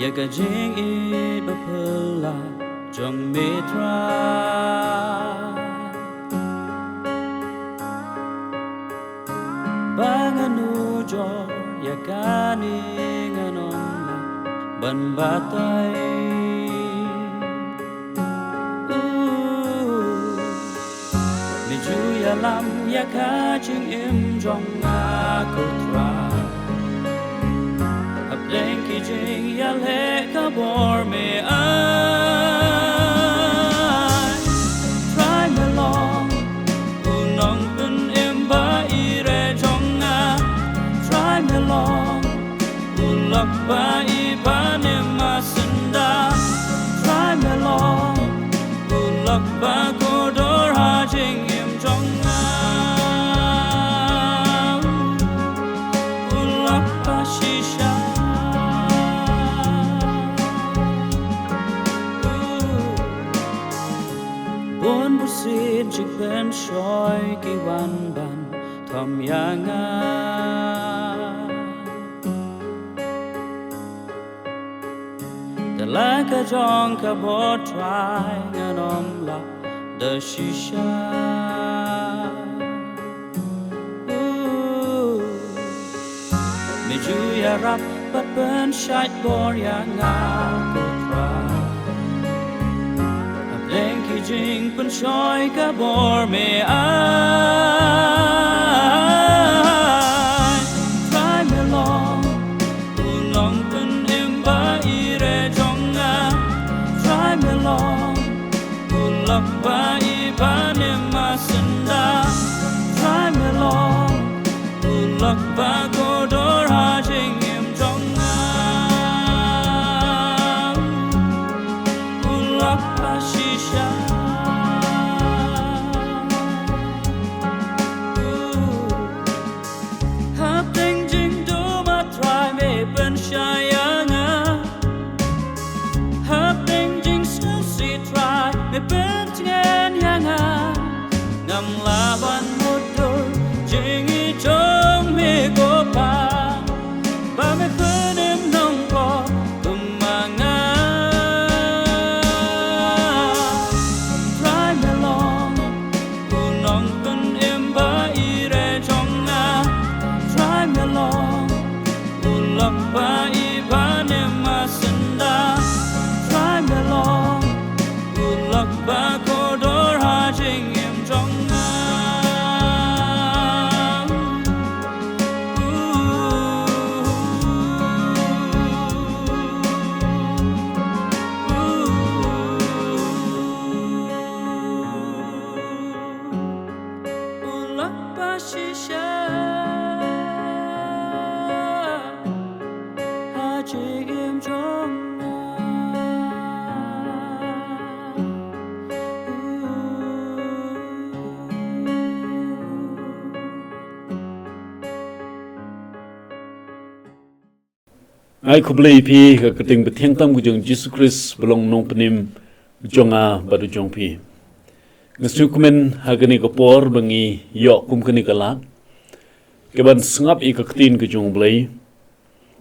Yaka Jingaisngewbha Phula Jong Metra Banganu Jo Yakani Nganomla Ban Batai Lam Yaka Jing Jong TRAI HAPDENG Ki Jing Yale Kabor Me Ai TRAI Me Long Unong Pun Imba Ire Jong TRAI Me Long Ulok Ba Iba Nima Senda TRAI Me Long Ulok Ba Kodor Ha Jing Jong Ulok Ba Shisha Bon Busin Chik Ben Shoy Ki Wan Ban Thom Yanga Dalaka Jong Ka Bo TRAI Nganom La The Shisha Juya rap but burn shite bor yang ngao TRAI HAPDENG Ki Jing Pun Shoy Ka Bor Me Ai TRAI Me Long Ulong Pun Imba Ire Jong TRAI Me Long Ulok Ba Iba Nima Senda TRAI Me Long Ulok Ba Kodor Ha Jing Jong Ulok Ba Shisha HAPDENG Jing Do Ma TRAI Me Ben Shayanga HAPDENG Jing Still See TRAI Me Ben Tien Yanga Ngam Laban Mudur Jing Jong Me Go Pa Ba Me Phun Im Nong Ko Kumanga TRAI Me Long Unong Pun Im Ba Ire Jong TRAI Me Long Ulok Ba Iba Nima Senda TRAI Me Long Ulok Ba Kodor Ha Jing Jong Ai KHUBLEI Pi ka kating betiang tam kujung JISU KHRIST belong nong penim jonga baru jong pi. Ngesu kumen hagani kapor bangi yok kum kani kalak. Keban sengap I kaktin kujung BLEI.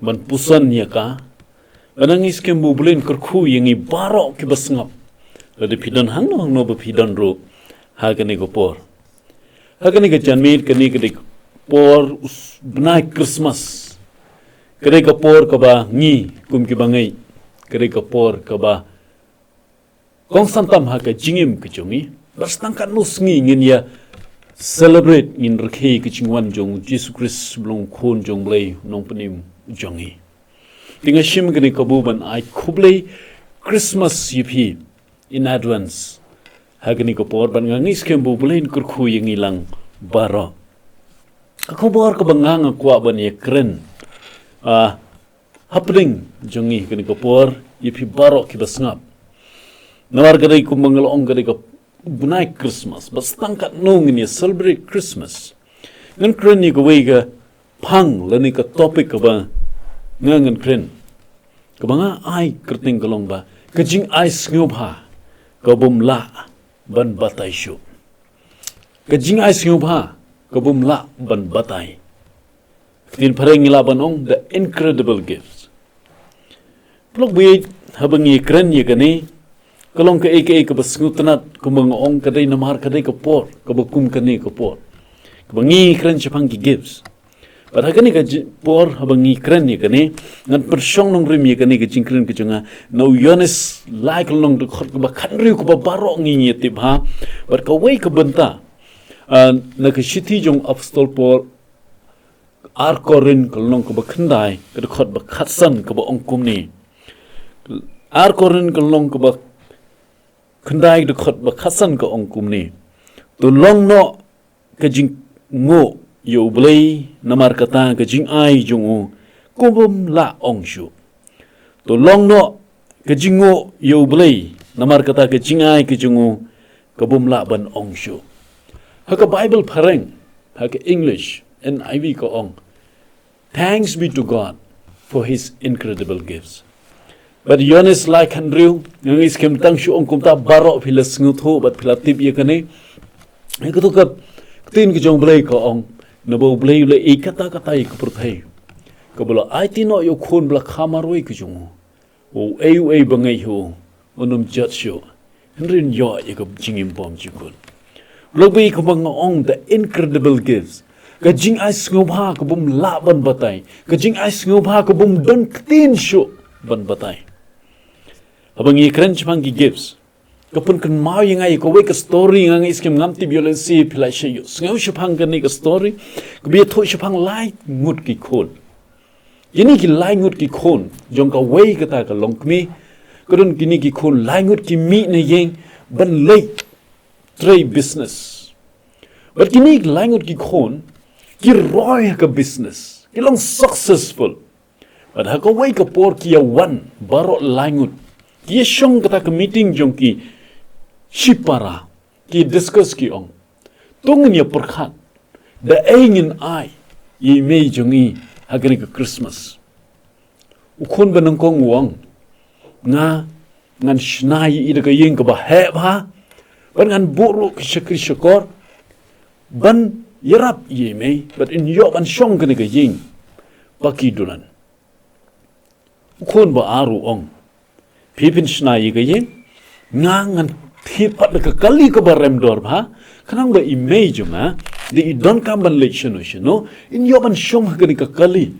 Ban pusan yaka. Banangis kem bubulin KYRKHU yang I BAROH ke basengap. Ladi pidan hang no pidan ro hagani kapor. Hagani ka janmit kani kadik por benai Christmas. Kedai kapor kaba ngi kum ki bangai kedai kapor kaba kong santam ha ka jingim ke jongi bastangkan nus ngi ngin ya celebrate ngin rekhi ke chingwan jong JISU KHRIST belong khon jong BLEI nong penim jongi tinga shim gani kabu ban ai KHUBLEI Christmas yipi in advance ha gani kapor ban ngis kem bu BLEI KYRKHU yang ilang BAROH aku bor ka bangang kwa ban ye kren HAPDENG jongi kani kapor yipi BAROH ki basngap nawar gadai ku mangalong gadai ka bunai Christmas bastangkat nong ni celebrate Christmas ngan kren ni ka wega pang lani ka topic ka ba ngan kren ka banga ai KYRTENG kalong ba ka Jingaisngewbha ka Bymlah ban Batai shu ka Jingaisngewbha ka Bymlah ban Batai Tin pareng ilaban ong the incredible gifts. Plok bi habangi kren ye kani kalong ke eke ke basngutanat kumangong kadai namar kadai ke por ke bakum kani ke por kebangi kren chapang ki gives pada kani ke por habangi kren ye kani ngan persyong nong rim ye kani ke jingkren ke jonga no yones like long de khot ke bakhanri ke baro ngi tip ha bar ka wei ke benta na ke shiti jong apostol por ar korin kalong ke bakhandai ke khot bakhatsan ke ba ongkum ni ar korin kalong ke bak khandai de khot ba khasan ka ongkum ni to long no ka jing ngo yo blei namar kata ka jing ai jungu kubum la ongshu to long no ka jing ngo yo blei namar kata ka jing ai ka jungu kubum la ban ongshu ha ka bible pareng ha ka english NIV ka ong thanks be to God for his incredible gifts. But Yonis like Andrew, yang is kem tang shu ong kumta BAROH pila snutho but pila tip ye kane. Ek tu ka tin ke jong BLEI ka ong na bo BLEI le e kata ye ka perthai. Ka bola ai ti no yo khon bla khamaroi ke jong. O eu bangai ho onum jat shu. Henrin yo ye ka jingim bom jikun. Lobi ka bang ong the incredible gifts. Ka Jingaisngewbha ka bum la ban batai. Ka Jingaisngewbha ka bum don tin shu ban batai. Habang ikren chapang ki gives kapun kan mau yang ai ko we ka story ngang iskem ngamti violence pila shayo ngau chapang kan ni ka story ko bi tho chapang lai ngut ki khol yini ki lai ngut ki khon jong ka we ka ta ka longkmi kodun kini ki khon lai ngut ki mi ne yeng ban lei TRAI business but kini lai ngut ki khon ki roy ka business ki long successful but ha ko we ka por ki ya one BAROH lai ngut Ki syong kata ke meeting jong ki shipara ki discuss ki ong tungin ya perkhat da ingin ai ye mei jong i hagani ke Christmas ukon banangkong wang nga ngan shnai i de ke yeng ke ba he ba ban ngan buru ke shakri shakor ban yarap ye mei but in yo ban syong ke yeng paki dulan ukon ba aru ong Pipin shnai ke yeng ngangan thipat ke kali ke barem dor ba kanang ba image ma di don kam ban lection no in yo ban shong ke kali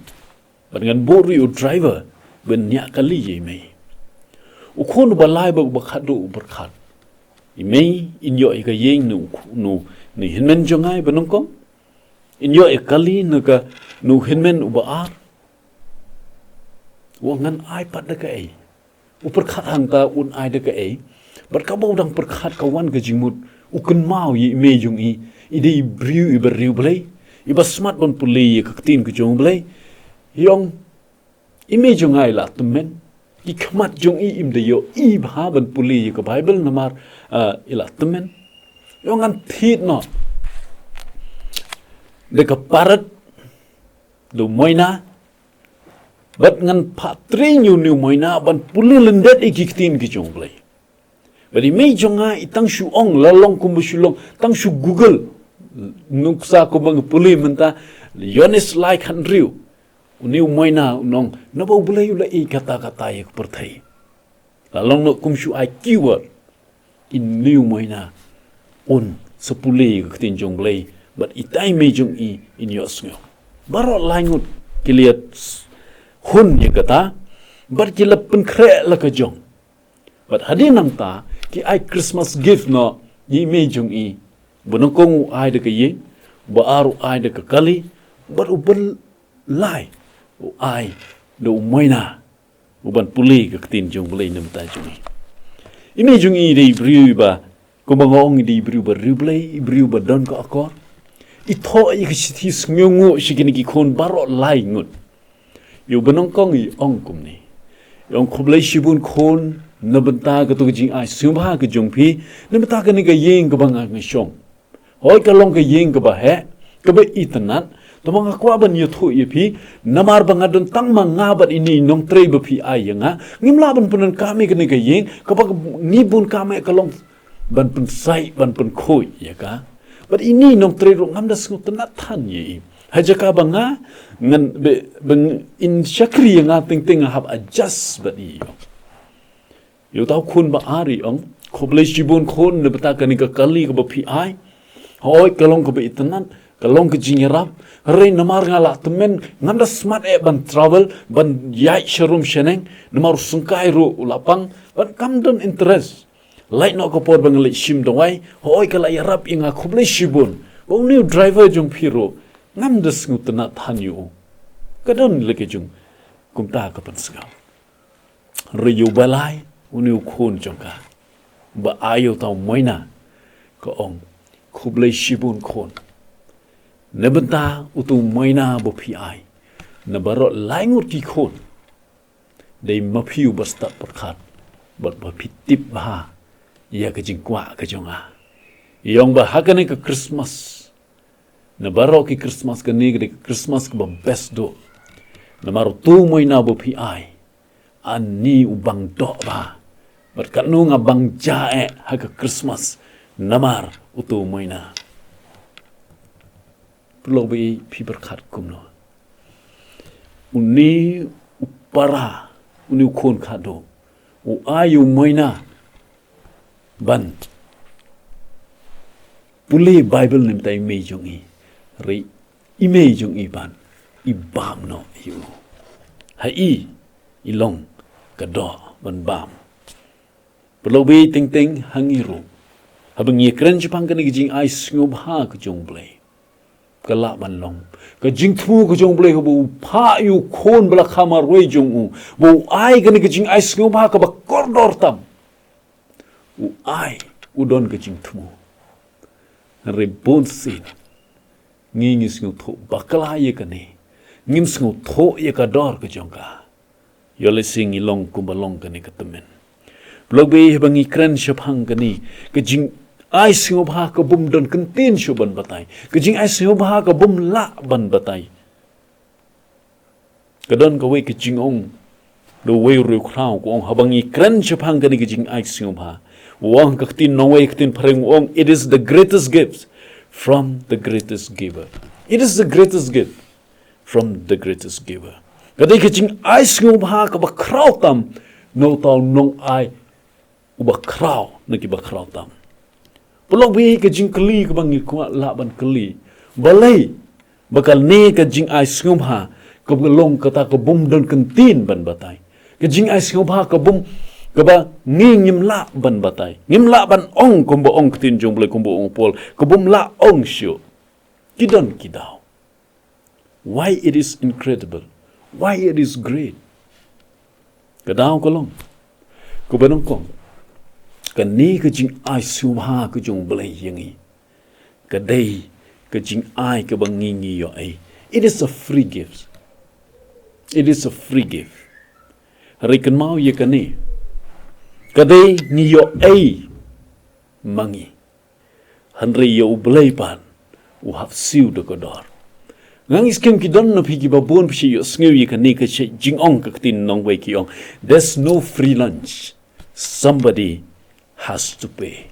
ban boru yo driver ben nya kali ye me ukon ba lai ba khadu berkhat imei in yo ke yeng no ni hinmen jongai banong ko in yo e kali no ka no hinmen uba ar wangan ai pat de ke uperkhat hangta un ai de ke berkabau dang perkhat kawan ke jimut uken mau yi me jung i ide briu i beriu blei i ba smart bon puli ke tin ke jong blei yong i me jung ai la temen i khamat jung i im de yo i ba ban puli ke bible namar ila temen yong an thit no de ka parat do moina But ngan patri new moina ban puli lendet ikiktin ki jong blei. Bari mei jonga itang shu ong lalong kumbu shulong tang shu Google nuksa ko bang puli menta Yonis like Andrew new moina nong nabo blei ula I kata ye perthai. Lalong no kum shu ai keyword in new moina on sepuli ikiktin jong blei but itai mei jong I in yosngo. BAROH langut kiliat hun ye kata bar kila pen kre la ka jong but hadi nang ta ki ai Christmas gift no yi me jong I bunong kong ai de ke ye ba aru ai de ke kali bar ubel lai u ai do moina uban puli ke tin jong blei nam ta jong I me jong I de briu ba ko bangong di briu ba riblei briu ba don ka akor I tho I ke sithi sngongo shigini ki khon BAROH lai ngut yo banong kong I ong kum ni yong KHUBLEI shibun khon na benta ka to jing ai sumha ka jong phi na benta ka ni ka yeng ka bang ngai shong hoi ka long ka yeng ka ba he ka ba itanat to mga kwa ban yo thu ye phi namar bang adon tang ma nga bat ini nong TRAI ba phi ai nga ngimla ban punan ka mi ka ni ka yeng ka ba ni bun ka me ka long ban pun sai ban pun khoi ya ka but ini nong TRAI ro ngam da sku tanat than ye hajaka banga ngan in syakri nga ting hab adjust ba iyo yo tau kun ba ari ong KHUBLEI sibun kun ne bata kan ka kali ka ba PI hoi kalong ka ba itanan kalong ka jingerap re namar nga la temen nganda smart ban travel ban yai sharum sheneng namar sungkai ru ulapang ban kamdon interest light no ko por bang le shim dongai hoi kala yarap inga KHUBLEI sibun ba new driver jong piro ngam des ngutna thanyu kadon leke jung kumta ka pansgal riyu balai uniu khun jongka ba ayo tau moina ko ong KHUBLEI sibun khun nebenta utu moina bo PI na baro laingut ki khun dei mapiu basta perkhat bat ba pitip ba ya ka jingkwa ka jonga yong ba hakane ka Christmas na baro ki Christmas ka negri Christmas ka best do na maru tu moina bo PI ani ubang do ba bat kanu nga bang jae ha ka Christmas namar utu moina Lobi pi berkat kumno uni upara uni ukon kado u ayu moina ban puli Bible nim tai me jongi ri ime jongi ban ibam no yu hai ilong kado ban bam Lobi ting ting hangiru habang yekren Jepang kan Jingaisngewbha ka JONG kalak ban long ka jingthu ka JONG ka bu pha yu khon bla khamar wei jong u bu ai ka Jingaisngewbha ka ba kordor tam u ai udon ka jingthu rebon sin ngingis ngu tho bakla ye ka ne ngim sngu tho ye ka dor ka jongka yo le sing ilong kumbalong ka ne ka temen blobe bangi kren Shapang ka ni ka Jingaisngewbha ka bum don kentin shuban batai ka Jingaisngewbha ka bum la ban batai kadon ka we ka jingong do we ru krau ko ong habangi kren Shapang ka ni ka Jingaisngewbha wong ka tin nongwei ka tin pareng wong it is the greatest gift from the greatest giver it is the greatest gift from the greatest giver kadai ka Jingaisngewbha ka ba krau tam no taw nong ai uba krau na ki ba krau tam Pulok bi ka jingkli ka bangi kwa la ban kli balai bakal ne ka Jingaisngewbha ka long ka ta ka bum don kentin ban batai ka Jingaisngewbha ka bum ka ba ngim la ban batai ngim la ban ong kombo ong tin JONG kombo ong pol ka bum la ong shu kidon kidau why it is incredible why it is great kadau ko long ko banong kong ka ni ka Jingaisngewbha ka JONG yangi ka dei ka Jingai ka bangingi yo ai it is a free gift it is a free gift rikan mau ye ka ni ka dei ni yo ai mangi hanri yo BLEI pan u haf siu de ka dor ngang iskem ki don na pigi babon psi yo sngew ye ka ni ka jingong ka tin nong wei ki ong there's no free lunch somebody has to pay.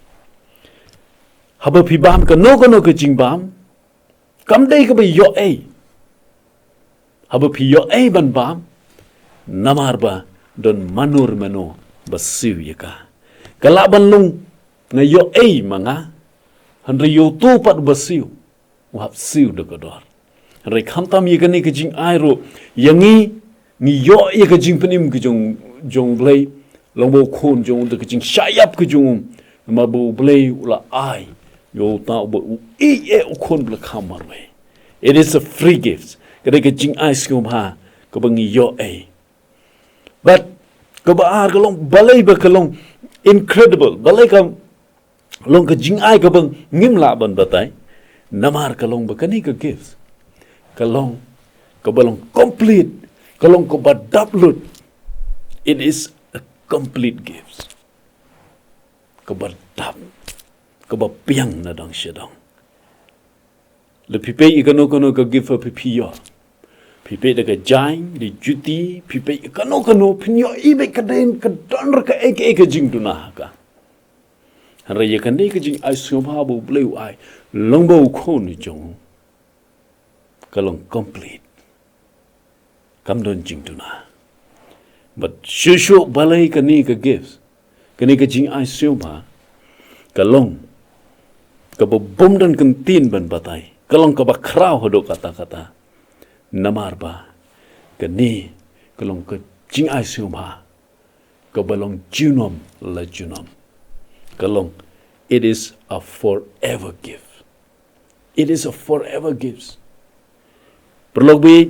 Haba pi bam ka no ka jingbam. Kam dei ka ba yo ai. Haba pi yo ai ban bam. Namar ba don manur mano basiw ye ka. Kala ban lung nga yo ai manga. Hanri yo tu pat basiw. Wap siw de ka dor. Hanri khamtam ye ka ni ka Jingai ro yangi ni yo ye ka jingpenim ka JONG BLEI Longbo khon jong de kaching shayap ke jong ma bo BLEI ula ai yo ta bo e khon bla khamar we it is a free gift kada ka Jingaisngewbha ka bangi yo ai but ka ba ar ka long BLEI ba ka long incredible BLEI ka long ka Jingai ka bang ngim la ban batai namar ka long ba kani ka gift ka long ka balong complete ka long ka ba dablut it is complete gifts. Kabardap, kabapiang na dang syadang. Le pipe ikano ka give a pipiyo. Pipe da ka jain, di juti, pipe ikano pinyo ibe ka den ka donr ka eke jing dunah ka. Hanraya kan ka Jingaisngewbha bo BLEI ai longbo khon ni jong. kalong complete kam don jing tu na but shushu balai kani ka gifts kani ka Jingaisngewbha kalong ka bom dan kentin ban batai kalong ka bakrau hodo kata-kata namar ba kani kalong ka Jingaisngewbha ka balong junom la junom kalong it is a forever gift. It is a forever gift. Perlobi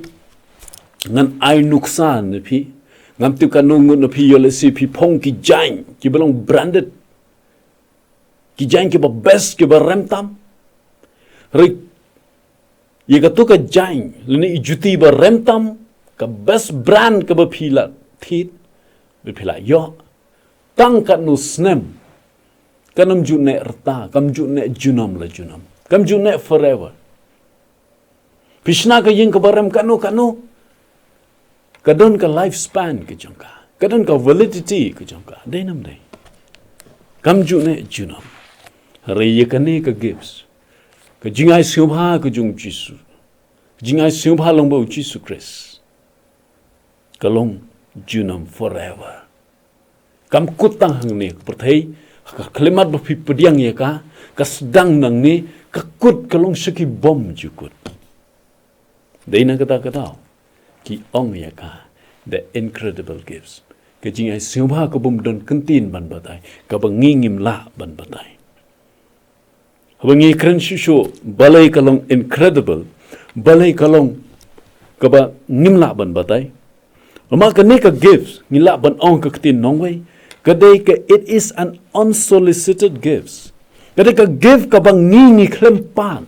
ngan ai nuksan ne pi ngam tu kanung ne pi yole si pi pong ki jain ki belong branded ki jain ki ba best ki ba remtam ri ye ka tu ka jain leni juti ba remtam ka best brand ka ba phila thit be phila yo tang ka nu snem kanam ju ne rta kam ju ne junam la junam kam ju ne forever pishna ka yin ka baram kanu kadon ka lifespan ka jongka kadon ka validity ka jongka dai nam dai kam ju ne junam re ye ka ne ka gives ka Jingaisngewbha ka jung JISU Jingaisngewbha long bo JISU KHRIST kalong junam forever kam kutang hang ne perthai ka kalimat ba pi pediang ye ka sedang nang ni ka kut kalong seki bom jukut dai na kata ki ong ye ka the incredible gifts ka Jingaisngewbha ka bom don kentin ban batai ka bangingim la ban batai habangi kren shusho balai kalong incredible balai kalong ka ba ngimla ban batai ama ka ne ka gifts ngila ban ong ka ketin nongwei kadai ka it is an unsolicited gifts kadai ka give ka bang ngi klempan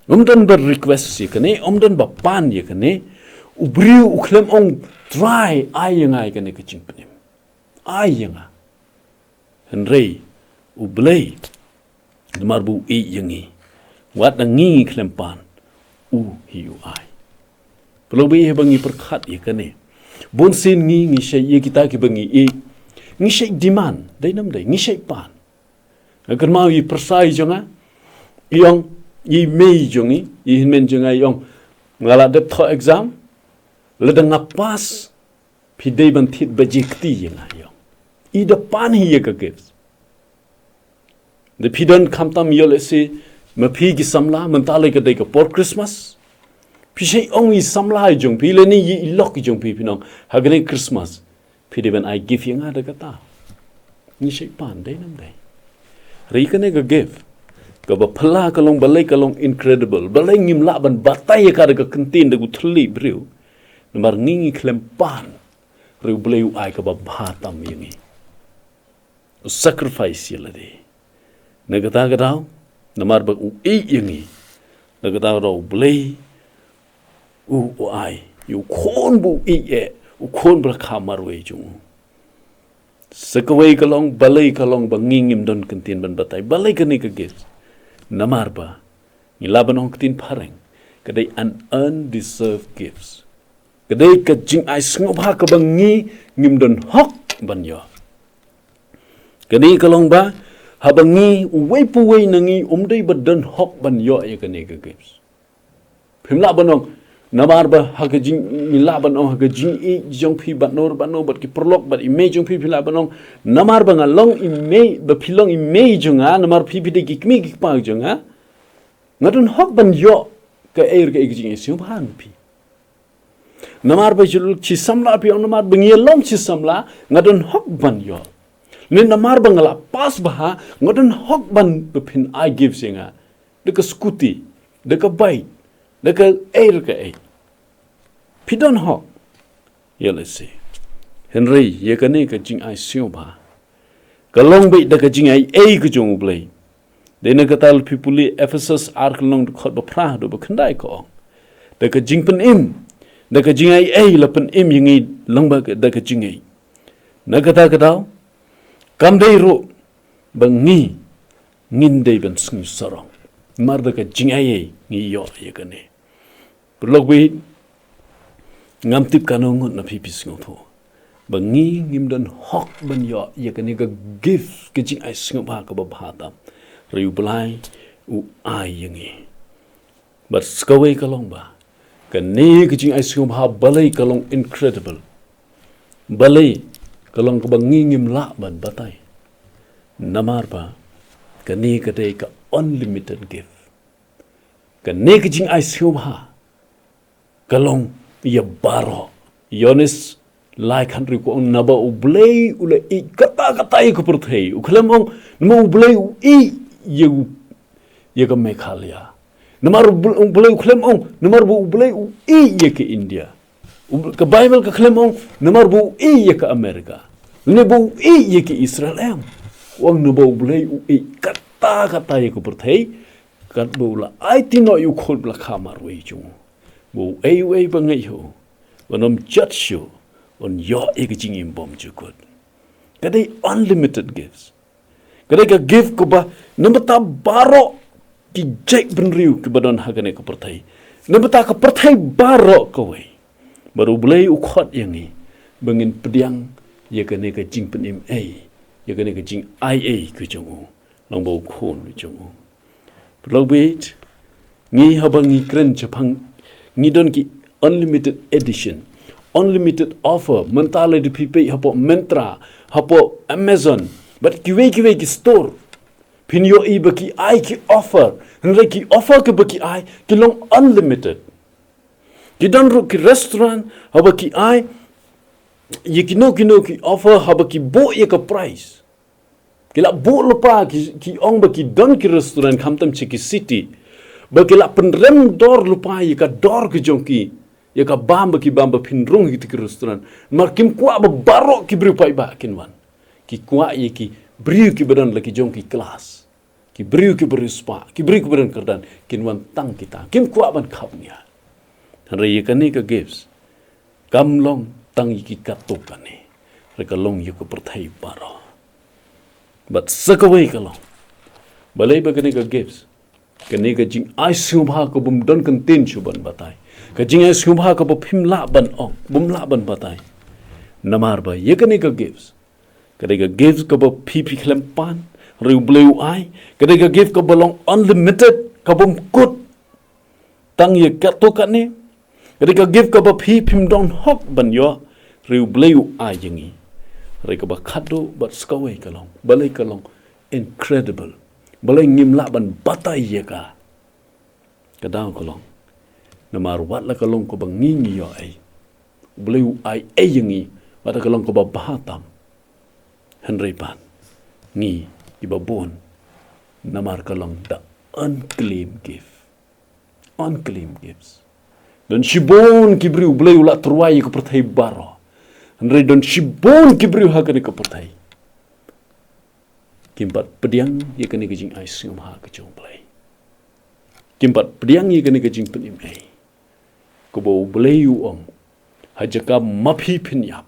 omdan ber request si kane omdan ba pan ye kane ubriu uklem ong try ayangai kane ka chingpnim ayanga henrei ublei marbu e yangi wat ngi klempan u hiu ai pelobi bangi perkhat ye kane bonsin ngi shay ye kita ki bangi e ngi shay demand dai nam dai ngi shay pan agar mau yi persai jonga yong yi mei jongi yi men jonga yong ngala det tho exam ledang pas pi dei ban thit bajikti yenga yong I de pan hi ka gives the pidon kamtam yole se ma pi gi samla mentale ka dei ka por Christmas pi shay ongi samla jong pi le ni yi lok jong pi pinong hagre Christmas pi de ban I give yenga da kata ni shay pan dei nam dei ri ka ne ka give ka ba phala ka long balai ka long incredible balai ngim la ban batai ka da ka kentin da gu thli briu namar ngi klem pan riu bleu ai ka ba bhatam yengi sacrifice yelade nagata gadao namar ba u e yengi nagata ro blei u ai yu khon bu e e u khon bra khamar we jung sakawai kalong balai kalong ba ngingim don kentin ban batai balai kani ka gifts namar ba ngilaban ong tin pareng kadai an undeserved gifts kadai ka Jingaisngewbha ka bangi ngim don hok ban yo kani kalong ba habangi uwei puwei nangi umdai badan hok ban yo ya kani ka gifts phimla banong namar ba haga jing ngila banong haga jing e jong phi banor bat ki prolog bat ime jong phi phila banong namar ba ngalong ime ba philong ime jonga namar phi phi de gikmi gikpa jonga ngadun hok ban yo ka air ka Jingaisngewbha phi namar ba jul chi samla pi on namar bengi long chi samla ngadun hok ban yo ne namar ba ngala pas ba ngadun hok ban phin I give singa de ka skuti de ka bite de ka air ka ai pidon hok yele se henry ye ka ne ka Jingaisngewbha ka long be de ka jingai ai ka jong blei de na ka tal pipuli Ephesus ark long khot ba pra do ba khandai ko de ka jingpen im da ka jingai ai lapan im yingi langba da ka jingai nagata ka daw kam dei ro bangi ngin dei ban sing sarong mar da ka jingai ai ngi yo ye ka ne logbi ngam tip kanong na pipis ngo tho bangi ngim dan hok ban yo ye ka ne ka gift ka Jingaisngewbha ka ba bhatam riu blai u ai yingi but skaway kalong ba kani ke jing ICUBLEI balai kalong incredible balai kalong ka bangingim la ban batai namar ba kani ka dei ka unlimited gift kani ke jing ICUBLEI kalong ya BAROH yonis like country ko ang naba BLEI ula I kata ko perthei uklam ong naba BLEI I ye ka Meghalaya namar BLEI uklam ong namar BLEI I ye ka India ka Bible ka klam ong namar I ye ka Amerika naba I ye ka Israel am wang naba BLEI I kata ko perthei kat bula ai tino yu khol bla khamar we chung bo ai we bangai ho wanom judge you on your egajing imbom jukut kadai unlimited gifts kadai ka gift ko ba namata BAROH ki jek benriu ke badon hagane ka perthai namata ka perthai BAROH ko we baru BLEI ukhot yang ni bangin pediang ye kane ka jing penim ai ye kane ka jing IA ku jong long bo khon jong Lobit ngi habang ngi kren chapang ngi don ki unlimited edition unlimited offer mentale di pipi hapo Mentra hapo Amazon but kiwe ki store pin yo I baki ai ki offer henry ki offer ke baki ai ki long unlimited ki don ru ki restaurant hapo ki ai ye ki no ki offer hapo ki bo ye ka price kila bo lupa ki ong baki don ki restaurant kamtam chiki city bakila penrem dor lupa ye ka dor ke jongki ya ka bamba ki bamba pinrung ki restaurant mar kim kwa ba BAROH ki bri pai ba kinwan ki kwa ye ki bri ki badan laki jong ki kelas ki bri ki bri spa ki bri ki badan kerdan kinwan tang kita kim kwa ban khapnya re ye kani ka gives kamlong tang ki katok kani re ka long ye ko perthai BAROH but sakaway kalong balai ba kani ka gives kani ka jing ICUBLEI ko bum don kan tin chuban batai ka Jingaisngewbha ka Bymlah ban ong Bymlah ban batai namar ba ye kani ka gives kani ka gives ka pipi klempan riu BLEI kani ka give ka belong unlimited ka bum kut tang ye katok kani kani ka give ka pipim don hok ban yo riu BLEI yengi re ka ba khado bat skaway kalong balai kalong incredible balai ngimla ban batai ye ka kadang kalong namar wat la kalong ko bang ngingi yo ai BLEI ai yengi wat kalong ko ba bahatam henry pan ngi ibabon namar kalong the unclaimed gift unclaimed gifts dan shibon kibri BLEI la TRAI ko perthai BAROH henry don shibon kibri hakane ko perthai kimpat pediang ye kani ke jing ICUBLEI ke jong BLEI kimpat pediang ye kani ke jing penim ai ko bo BLEI ong hajaka mapi pinyap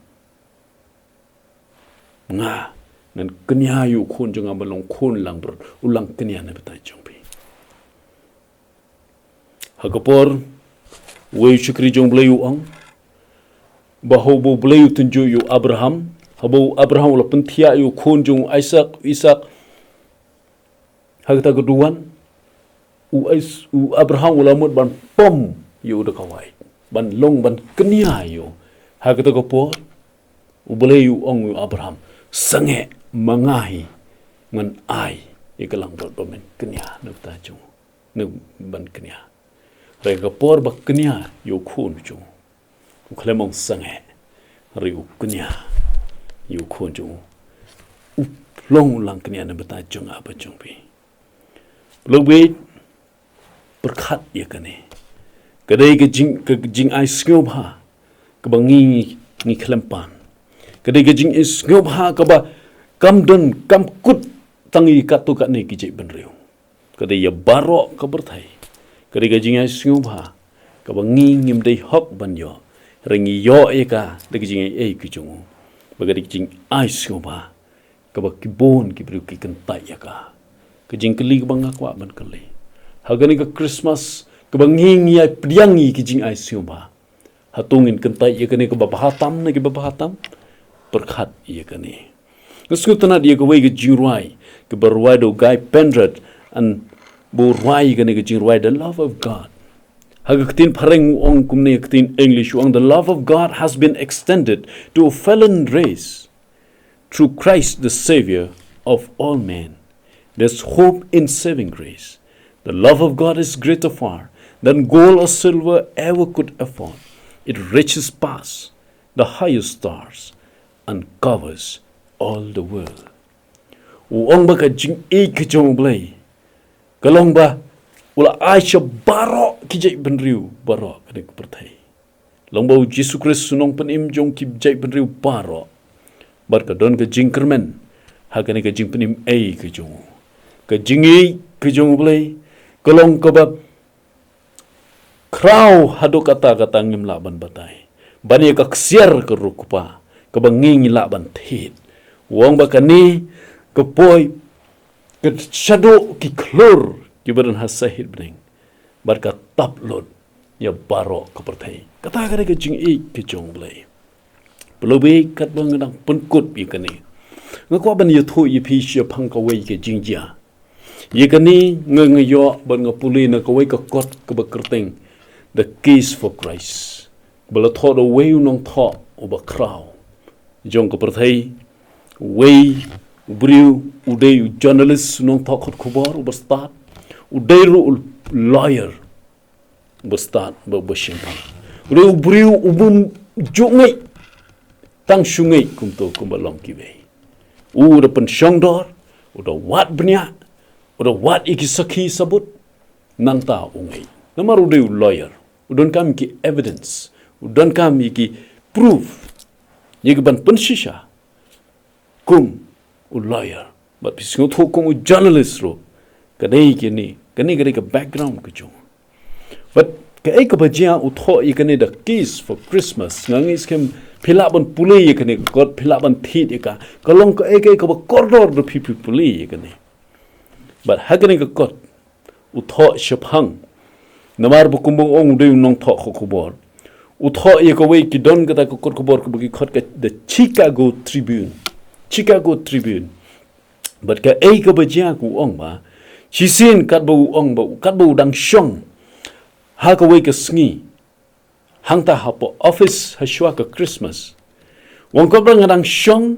nga nan kenya yu khon jong abalong khon lang bro ulang kenya na betai jong pi hakapor we chukri jong BLEI ong bahobo BLEI tunju yu Abraham habo Abraham la pentia yu khon jong Isaac hagta keduan u Abraham la mot ban pom yu de kawai ban long ban kenia yu hagta ko po u BLEI yu ong yu Abraham sange mangahi man ai ikalang bot bamen kenia nukta jong nu ban kenia rega por ba kenia yu khon jong u klemong sange riu kenia yu khon jong long lang kenia na beta jong apa jong pi lobet berkat ya kane kadai ke jing ICUBLEI ke bangi ni klempan kadai ke jing ICUBLEI ke ba kamdon kamkut tangi katu kat ni ki benriu kadai ya BAROH ke berthai kadai ke jing ICUBLEI ke bangi ngim dei hok ban yo ringi yo eka de jing ai ki jong bagadi jing ICUBLEI ka ba kibon ki bru ki kentai ya ka ke jing keli ka banga kwa ban keli hagani ka Christmas ka banging ya pdiangi ki jing ICUBLEI hatungin kentai ya kani ka bahatam na ki bahatam berkat ya kani ngesutana dia ka we ka jirai ka barwai do gai pendrat and bo rai kani ka jirai the love of God Hagaktin pareng ong kumne ktin English ong the love of God has been extended to a fallen race through Christ the Savior of all men. There's hope in saving grace. The love of God is greater far than gold or silver ever could afford. It reaches past the highest stars and covers all the world. Uong ba ka JINGKREN KHUBLEI kalong ba ula Aisha BAROH KJP BAROH kani pertai. Long bau JISU KHRIST sunong penim jong KJP BAROH. Bar ka don ka JINGKREN ha kani ka jing penim ai ka jong. Ka JINGKREN KHUBLEI kalong ka ba kraw hado kata ngimla ban Batai. Bani ka ksiar ka rukupa ka banging laban thit. Wong ba kani ka poi ka shadow ki klur kibaran hasahid bring barka taplod ya BAROH ka pertai kata ka JINGKREN KHUBLEI pelobe kat bangadang penkut bi kani ngakwa ban yuthu yipi sia phang ka wei ke jingjia ye kani ngayo ban ngapuli na ka wei ka kot ka KYRTENG the case for Christ bala tho do wei nong tho oba kraw jong ka pertai wei briu udei journalist nong tho khot khobor oba start udai ru lawyer bestat bersyimpang udai briu ubum jungai tang sungai kumto kumbalong kiwei uda pensyong dor uda wat benya uda wat iki sakhi sabut nang ta ungai namar udai lawyer udon kam ki evidence udon kam ki proof yeg ban pensisha kum lawyer but pisngo tho kum journalist ro kadai kini ka background ka jong but ka ek bajia utho ikane the case for Christmas ngangis kem philaban pulei ikane god philaban thit ika kalong ka ek ka corridor the people pulei ikane but hagane ka god utho shaphang namar bukumbong ong de nong tho khobor utho ikawei ki don ka ta ko khobor ko gi khot ka the Chicago Tribune but ka ek bajia ku ong ba Chisin kat bau dang syong ha ka wei ka sngi hang ta ha po office ha shwa ka Christmas wong ko bang dang syong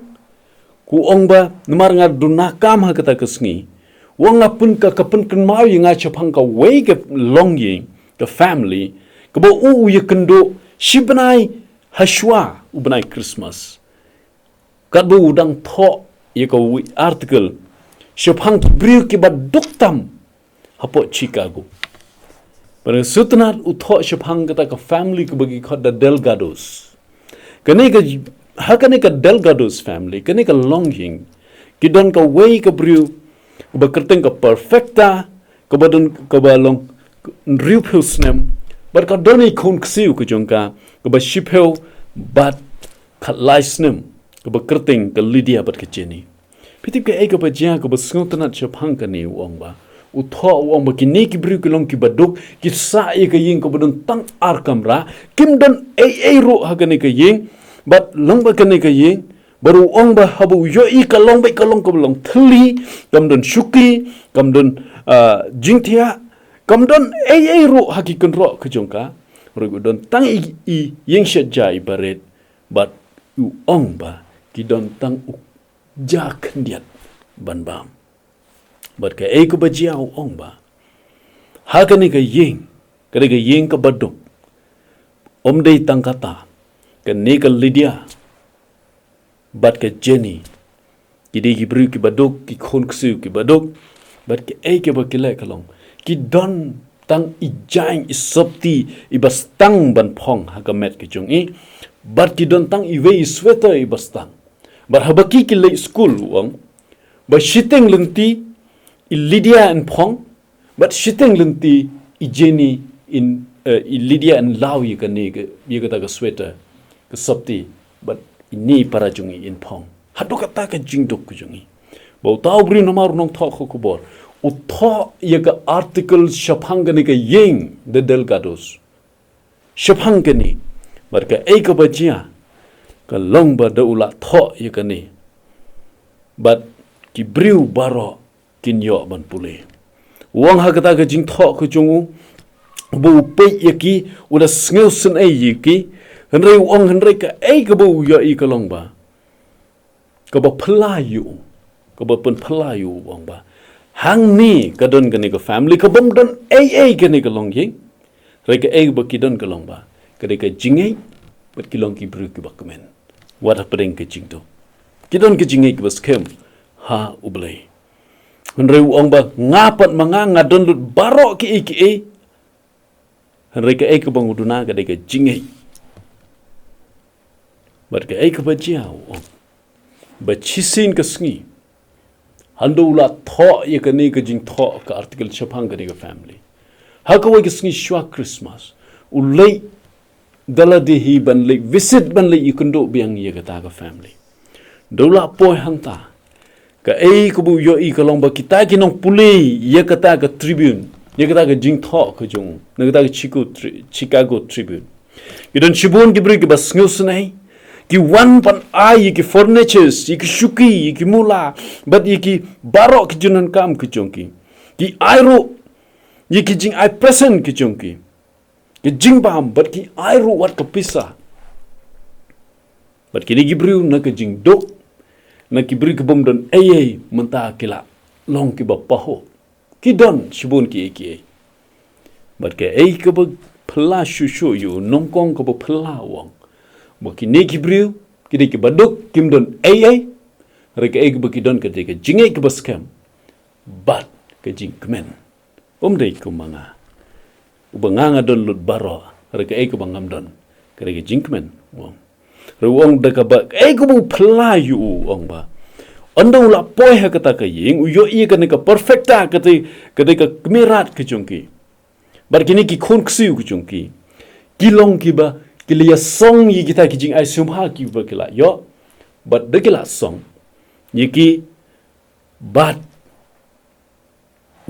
ku ong ba namar nga dunakam ha ka sngi wong apun ka kapun kan mau nga chapang ka wei ka longying the family ka bo u ye kendo shibnai ha shwa ubnai Christmas kat bau dang tho ye ka article Shapang briu ki ba duktam hapo Chicago. Pada sutunat utho shapang kata ka family ko bagi khot da Delgados. Kane ka Delgados family, kane ka longhing. Kidon ka way ka briu ba KYRTENG ka perfecta ka badon ka balong riu phusnem. Bar ka doni khon ksiu ko jongka ka ba shipeu bat khat laisnem ka ba KYRTENG ka Lydia bat ka Jenny. Pitip ka eka pa jia ka ba sngotanat shapang ka ni uong ba utho uong ba kini ki briu ki long ki baduk ki sa ka ying ka badon tang ar kamra kim don ai ro ha ka ni ka ying but long ba ka ni ka ying baru uong ba habu yo I ka long ka long thli kam don shuki kam don jingthia kam don ai ro ha ki kon ro ka jongka ro don tang I ying shat jai baret but uong ba ki don tang jak ndiat ban bam but ka ek bajia ong ba ha ka ni ka ying ka baduk om dei tangkata ka ni ka Lydia but ka Jenny ki di ki bru ki baduk ki khon ksu ki baduk but ka ek ba kile kalong ki don tang I jaing I sopti I bastang ban phong ha ka met ki chung I but ki don tang I wei sweater I bastang but habaki ki late school wong but shiteng lenti I Lydia and Pong but shiteng lenti I Jenny in I Lydia and Lau ye ka ta ka sweater ka sapti but ini para jungi in Pong hadu ka ta ka jingdok ku jungi bau tau bri nomar nong tho ko bor utho ye ka article shapang ka yeng the Delgados shapang ni but ka ka bajia ka long ba da ula tho ye ka ni but ki briu BAROH kin yo ban pule wang ha kata ka jing tho ko chungu bu pe yaki udah sngeu sen ai yaki henry ong henry ka ai ka bu ya I ka long ba ka ba phalayu ka ba pen phalayu ong ba hang ni ka don ka ni ka family ka bom don ai ka ni ka long ying re ka ai ba ki don ka long ba ka de ka jingai bat ki long ki bru ki ba kemen wat HAPDENG ka jing to ki don ka jingai ki ba skem ha ublei henry ong ba ngapat manga ngadon lut BAROH ki henry ka ai ka bang uduna ka de ka jingai bat ka ai ka ba jiao ba chisin ka sngi handula tho ye ka ni ka jing tho ka article chapang ka ni ka family ha ka wa ka sngi shwa Christmas ulai dala de hi ban le visit ban le ikundo biang ye ka ta ka family dola poi hangta ka ai ka bu yo I ka long ba kita ki nong puli ye ka ta ka tribune ye ka ta ka jing tho ka jong na ka ta ka Chicago Tribune idon chibun ki bri ki bas ngeu snai ki wan pan ai ki furnitures ki shuki ki mula but ki BAROH ki junan kam ki chongki ki airo ki jing ai present ki chongki ki jing bam but ki airo wat ka pisa but ki ni gibriu na ka jing do na ki bri ka bom don ai menta kila long ki ba paho ki don shibun ki but ke ai ka ba phla shu yu nong kong ka ba phla wang bo ki ne gibriu ki de ki baduk kim don ai re ka ai ba ki don ka de ka jingai ki ba scam but ka jinkmen dei ko manga ubanga don lut BAROH re ka ai ko bangam don ka re ka jinkmen wong re wong da ka ba ai ko bu phla yu ong ba ando la poi ha ka ta ka ying yo I ka ne ka perfecta ka de ka kmerat ki chungki bar ki ni ki khon ksiu ki chungki kilong ki ba kilia song yi kita ki jing ai sumha ki ba kila yo but de kila song yi ki bat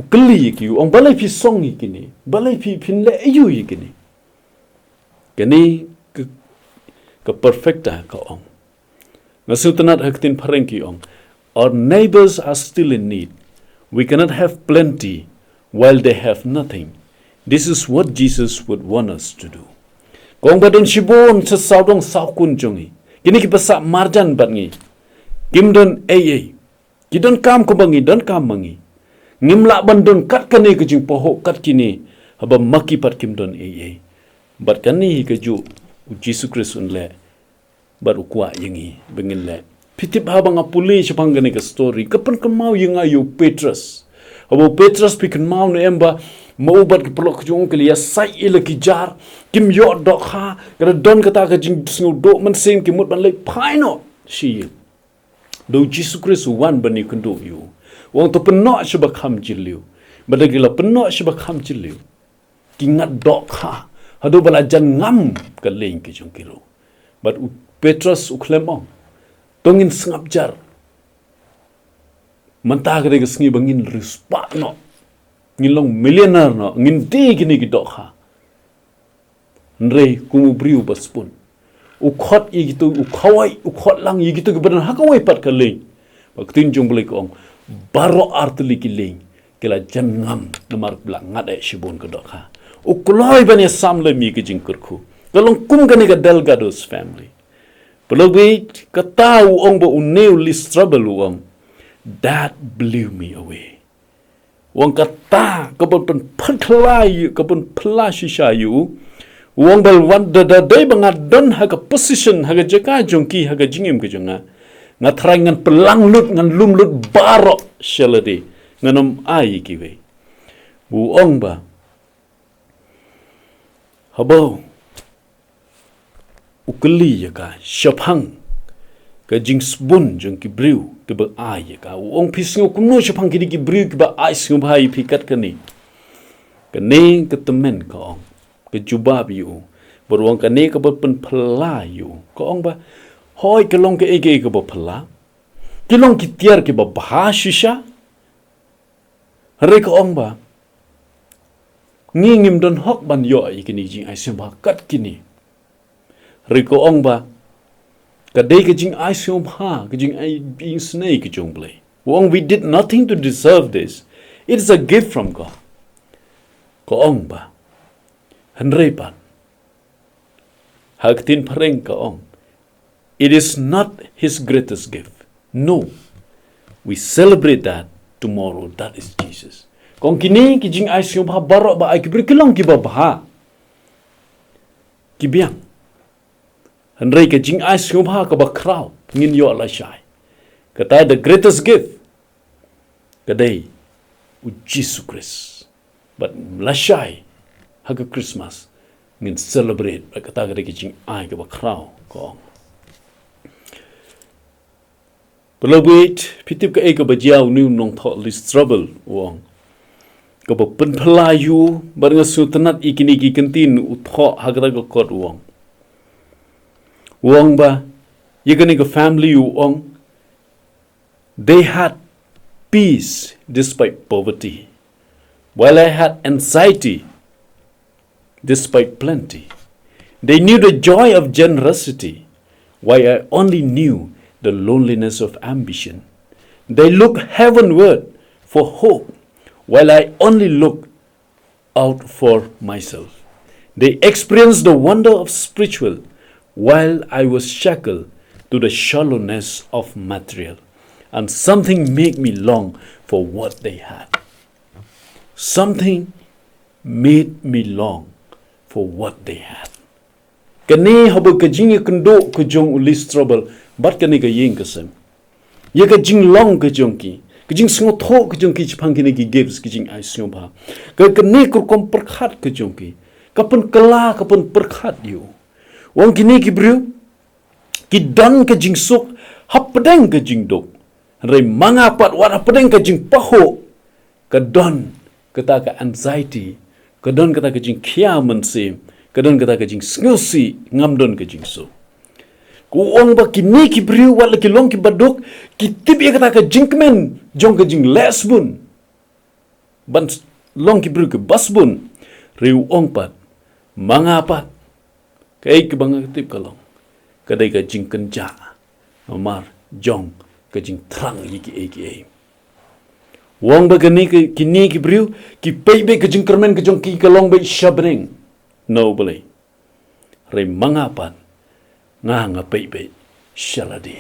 ukli yi ki ong balai pi song yi kini balai pi pin le ayu yi kini kani ka perfecta ka ong nasutanat haktin parengki ong our neighbors are still in need we cannot have plenty while they have nothing this is what Jesus would want us to do kong badon shibon sa saudong saukun jongi kini ki basa marjan bangi kimdon ai kidon kam ko bangi don kam mangi ngimla bandon kat kani ke jing poho kat kini haba maki pat kimdon ai bat kani ke ju JISU Christ unle baru kwa yengi bengin le pitip habang apuli chapang gani ka story kapan kamau yenga yu Petrus haba Petrus pikan mau no emba mau bat ke pelok jong ke liya sai ila ki jar kim yo dok ha kada don kata ka jing sngu do man sem ki mut ban le phaino shi do JISU Christ wan bani kundu yu wong to penno shaba kham jiliu badagila penno shaba kham jiliu ki ngat dok ha hadu bala jan ngam ka leng ki jong kilo but Petrus uklemong tongin sngap jar manta ka de sngi bangin rispa no ngilong millionaire no ngin di gini gidok ha nrei kumu briu baspun ukhot i gitu ukhawai ukhot lang i gitu kebadan hakawai pat ka leng baktin JONG ong BAROH artli ki leng kila jan ngam namar blang ngade shibun kedok ha ukloi bani samle mi ki JINGKREN kalong kum gani ka Delgado's family pelobi katau ong bo uneu list trouble ong that blew me away wong kata kapun phathlai kapun phlashisha yu wong bal wan da dai banga don ha ka position ha ga jaka jongki ha ga jingim ke jonga nga thrangan pelang lut ngan lum lut BAROH shaladi nganom ai ki we bu ong ba habo ukli ya ka shapang ka jingsbun jongki briu ke ba ai ka ong pisngo kumno shapang ki ki briu ki ba ai sngu bhai pikat kani kane ka temen ka ong ke jubab yu berwang kane ka pen phla yu ka ong ba hoi ka long ke ege ka ba phla ki long ki tiar ki ba bhashisha re ka ong ba ngingim don hok ban yo ai kini jing ai sumba kat kini re ka ong ba kadai ka jing ai sumba ka jing ai being snake jong blei wong we did nothing to deserve this it is a gift from God ka ong ba Henry pan. Hagtin pareng ka ong. It is not his greatest gift. No. We celebrate that tomorrow. That is Jesus. Kung kini ki Jingaisngewbha BAROH ba ay kibri kilong kibabha. Kibiang. Henry ka Jingaisngewbha ka ba kraw ngin yo la shai. Kata the greatest gift. Kadai u JISU KHRIST. But la shai haga Christmas ngin celebrate kata ka ki Jingai ka ba kraw ko. Pelawit pitip ka ka bajiaw ni nong tho list trouble wong. Ka ba penpelayu barang sutanat ikini ki kentin utho hagra ka kot wong. Wong ba yegani ka family wong. They had peace despite poverty, while I had anxiety despite plenty. They knew the joy of generosity, while I only knew the loneliness of ambition. They look heavenward for hope, while I only look out for myself. They experienced the wonder of spiritual, while I was shackled to the shallowness of material. And something made me long for what they had. Something made me long for what they had. Kani haba ka jingi kendo ka jong ulis trouble, bat kani ka ying kasem. Ye ka jing long ka jong ki, ka jing singo tho ka jong ki chipang kini ki gives ka jing Jingaisngewbha. Ka kani kur kom perkhat ka jong ki, kapan kala kapan perkhat yu. Wang kini ki brio, ki dan ka jing sok, HAPDENG ka jing dok. Rai mangapat wat HAPDENG ka jing paho, ka don kata ka anxiety, ka don kata ka jing kia mensim, kadon kata ka jing sngusi ngamdon ka jing so. Kuong ba kini ki briu wala ki long ki badok ki tibi kata ka jinkmen jong ka jing lesbun. Ban long ki briu ke basbun riu ong pat mangapat kai ki bang tip kalong kadai ka jing kenja amar jong ka jing trang yiki. Wong ba kini ki briu ki peibe ka jing kermen ka jong ki kalong ba shabring. No BLEI. Rai mangapan nga pei shaladi.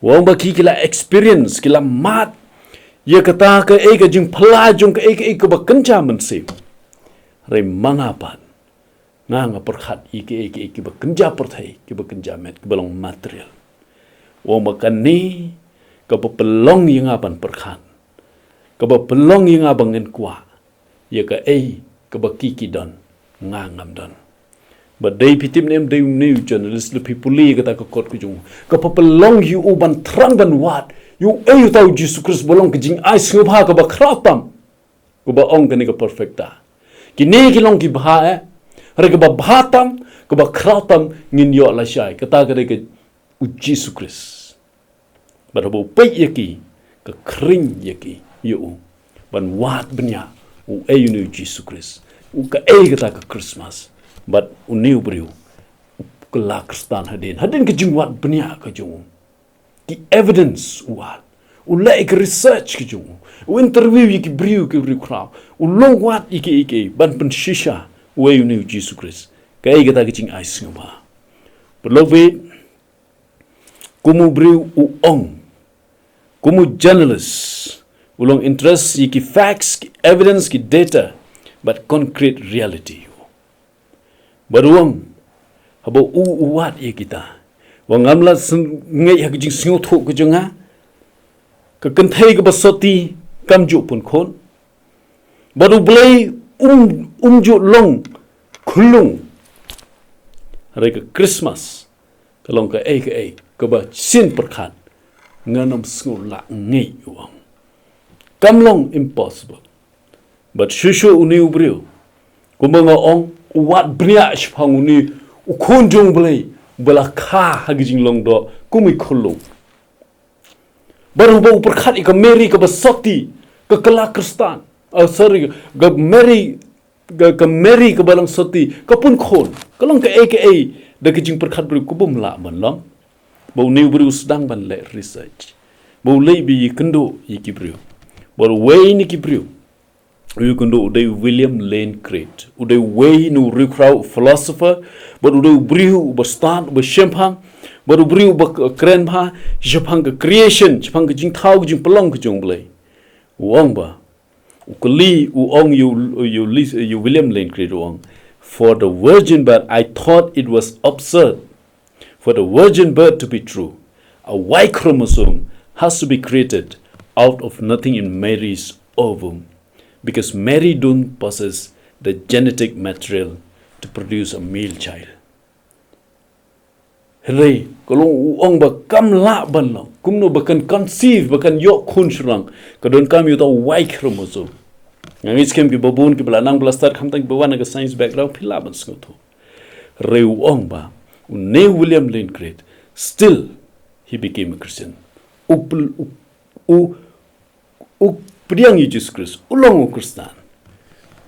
Wong ba kila experience kila mat ye kata ka ka jing phala jong ka ba kenca mensip. Rai mangapan nga perkhat iki ba kenja perthai ki ba kenja met ki balong material. Wong ba kani ka ba pelong yang apan perkhat. Ka ba pelong yang abangen kwa. Ye ka ka ba kikidon ngam don. But they pitim nem they new journalist le pipuli kata ka kot ku jung. Ka papelong yu uban trang ban wat. Yu you tau JISU KHRIST bolong ke Jingaisngewbha ka ba kratam. Ku ba ong kani ka perfecta. Kini kilong ki bha re ka ba bhatam ka ba kratam ngin yo la shai kata ka ke JISU KHRIST. But bo pei yaki ka kring yaki yu ban wat benya u new JISU KHRIST. Uka kata ke Christmas, but uniu beriu, ukala Kristan hadin ke jingwat benya ke jung, ki evidence wat, ulai ke research ke jung, interview ki beriu kraw, ulong wat iki ban pen shisha, uniu JISU KHRIST, kata ke Jingaisngewbha. Beloved, kumu beriu uong, kumu journalist, ulong interest ki facts, ki evidence, ki data. But concrete reality. Baruang habo uwat ye kita. Wang amla ngai hak jing singo tho ke jonga. Ka kenthei ke basoti kamju pun khon. Baru BLEI umju long khulung. Hari ke Christmas kalong ka ke ba sin perkhat nganam singo la ngai wang. Kamlong impossible. But shushu uni ubriu. Kumbanga ong uwat bria shpang uni ukunjung BLEI bala kha hagijing long do kumi khulung. Baru ba perkhat ka Mary ka basoti ka kala Kristan. Sorry ka Mary ka balang soti ka pun khon. Kalong ka da kijing perkhat bri kubum la man long. Ba uni ubriu sedang ban le research. Ba ulei bi kendo yiki briu. Baru way ni ki briu. You can do uday William Lane Craig, uday way no recrowd philosopher, but uday briu stand ba Hampang, but briu ba kren ba Hampang creation, Hampang jing thau jing pelong ke jong BLEI. Uang ba ukuli uong you William Lane Craig uong. For the virgin birth, I thought it was absurd. For the virgin birth to be true, a Y chromosome has to be created out of nothing in Mary's ovum, because Mary don't possess the genetic material to produce a male child. Hooray, kalau uang bakam la banlang, kumno bakan conceive, bakan yok kun serang, kadon kami utau Y chromosome. Ngangis kem ki babun ki belanang belastar kamtang bawan aga science background pilaban skoto. Reu ong ba, ne William Lane Craig, still he became a Christian. Priang Jesus Christ, ulong Kristan.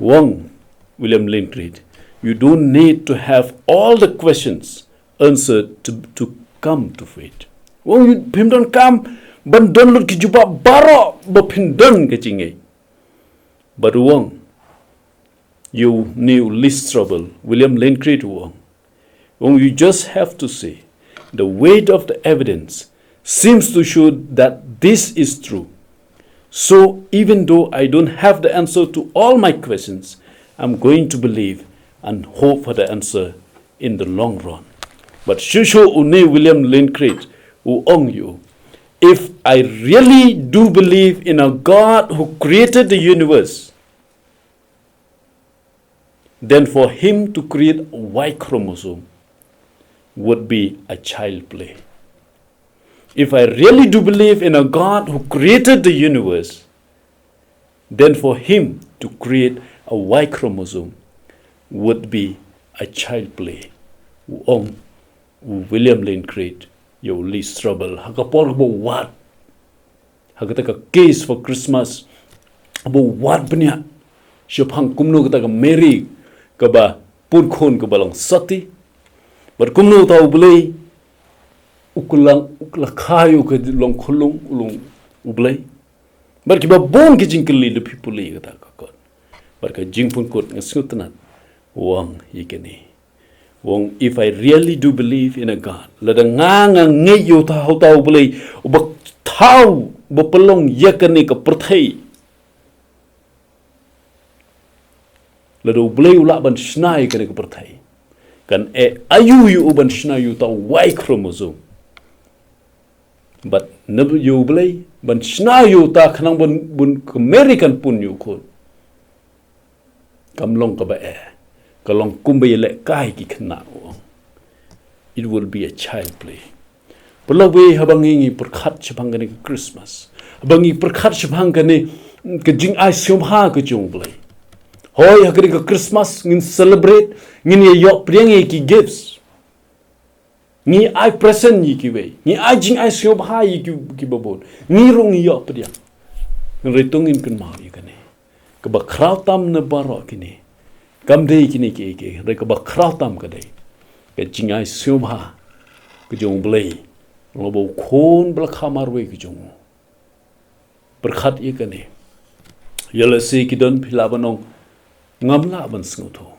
Wong William Lane Craig, you don't need to have all the questions answered to come to faith. Wong you pim don come, ban don lut ki juba BAROH ba pim don ke jingai. But Wong, you knew least trouble, William Lane Craig Wong. Wong, you just have to say, the weight of the evidence seems to show that this is true. So even though I don't have the answer to all my questions, I'm going to believe and hope for the answer in the long run. But Shusho Une William Lane Craig Wong you, if I really do believe in a God who created the universe, then for him to create a Y chromosome would be a child play. If I really do believe in a God who created the universe, then for him to create a Y chromosome would be a child play. William Lane Craig, your least trouble. Hakapor about what? Hakataka case for Christmas. About what banya? Hampang kumno kataka Mary kaba pun khon kabalang sati. But kumno tau BLEI ukulakayo ka long khulung ulung BLEI. But kiba bon ki jingkeli le people kataka kon. But ka jingpun kot ngasutnat wang yikeni. Wong, if I really do believe in a God, lada nganga ngayo tau BLEI ubak tau bapelong yakani ka perthai. Lada BLEI ulak ban snai kani ka perthai. Kan ayu yu uban snai yu tau Y chromosome. But nabu yu BLEI ban snai yu ta kanang bun American pun yu kon. Kamlong ka ba kalong kumbay le kai ki kena. It will be a child play. Palawi habang ingi perkhat Hampang kani ke Christmas. Habang ingi perkhat Hampang kani ke Jingaisngewbha ke jong BLEI. Hoy hakari ke Christmas ngin celebrate ngin ye yok priang ki gifts. Ni ai present yi ki wei. Ni ai Jingaisngewbha yi ki babon. Ni rong yok priang. Ngritungin kan mau yi kani. Ke ba krautam na BAROH kini. Kamdei kini ke reka ba krautam kadai ke Jingaisngewbha ke jong BLEI lobo kon belakha marwe ke jong berkhat ye kani yala se ki don philabanong ngamla ban sngoto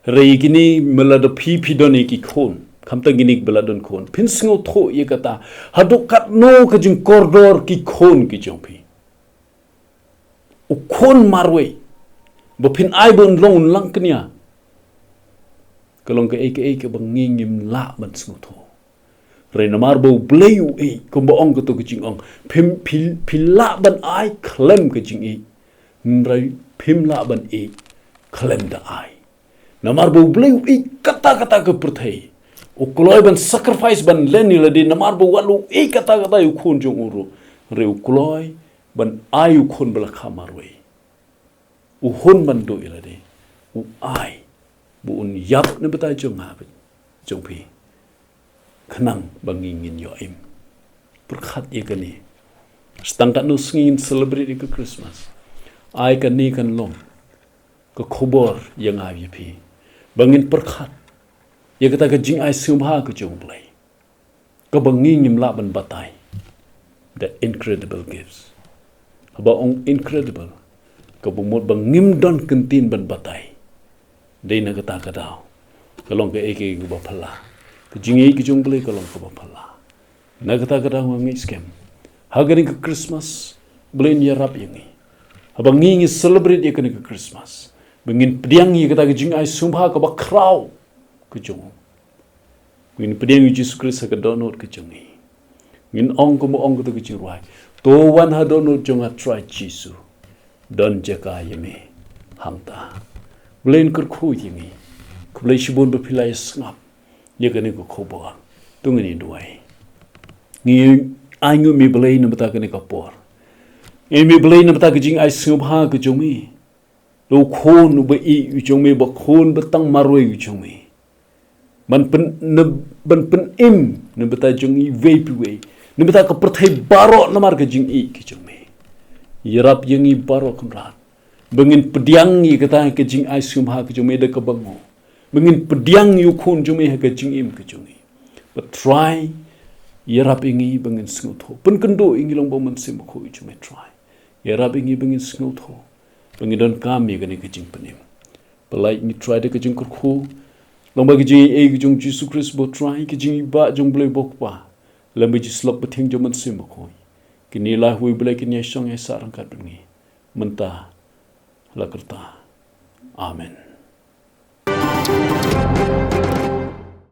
rei kini melada phi don ki khon khamta ginik beladon khon phin sngoto ye kata hadukat no ke jing kordor ki khon ki jong phi u khon marwe bapin ai bon long lang kenya kalong ke bangingim la ban smuto reina marbo BLEI u ko boong ko to jing ong pil la ban ai klem ke jing mrai pim la ban klem da ai na marbo BLEI u kata ke perthai o kloi ban sacrifice ban leni la di na marbo walu kata yu khon jong uru re u kloi ban ai u khon bala khamarwe uhon bandu ilade ai bu un yap ne bata jong ha jong pi khanang bangingin yo im perkhat ye kani stangkat no singin celebrate ke Christmas ai kan ni kan long ke khobor yang ai pi bangin perkhat ye kata ke Jingaisngewbha ke jong BLEI ke bangingim la ban Batai the incredible gifts about incredible ka bumut bang ngimdon kentin ban batai dei na kata kadau kalong ke eke ku baphala ke jingi ke jong blei kalong ku baphala na kata kadau ngi scam hagani ke Christmas blei ni rap yangi abang ngi celebrate ye ke Christmas bengin pediang ye kata ke Jingaisngewbha ka ba kraw ke jong ngin pediang Jesus Christ ka donot ke jongi ngin ong ko mo ong ko ke jiruai to wan ha donot jonga TRAI JISU don jaka yeme hangta blei KYRKHU yemi KHUBLEI shibun bapilai sngap ye kane ko khoba tungani duai ngi aingu mi BLEI na bata kane kapor mi BLEI na bata ke Jingaisngewbha ke jomi lo khon ba i jomi ba khon ba tang maroi jomi ban pen im na bata jongi vepi na bata ka perthai BAROH na mar ke jingi ke jomi yerap yengi BAROH kamrat bengin pediang ye kata ke Jingaisngewbha ke jomi de ka bango bengin pediang yu khon jomi ha ke jingim ke jomi but TRAI yerap ingi bengin snutho pen kendo ingi long bo man sim ko jomi TRAI yerap ingi bengin snutho bengin don kam ye ke jing penim belai ni TRAI de ke jing KYRKHU long ba ke jing ke jong Jesus Christ bo TRAI ke jing ba jong blei bok pa lambe ji slop bething jo man sim ko kini la hui blei kini song e sarang kat bengi menta la kerta amen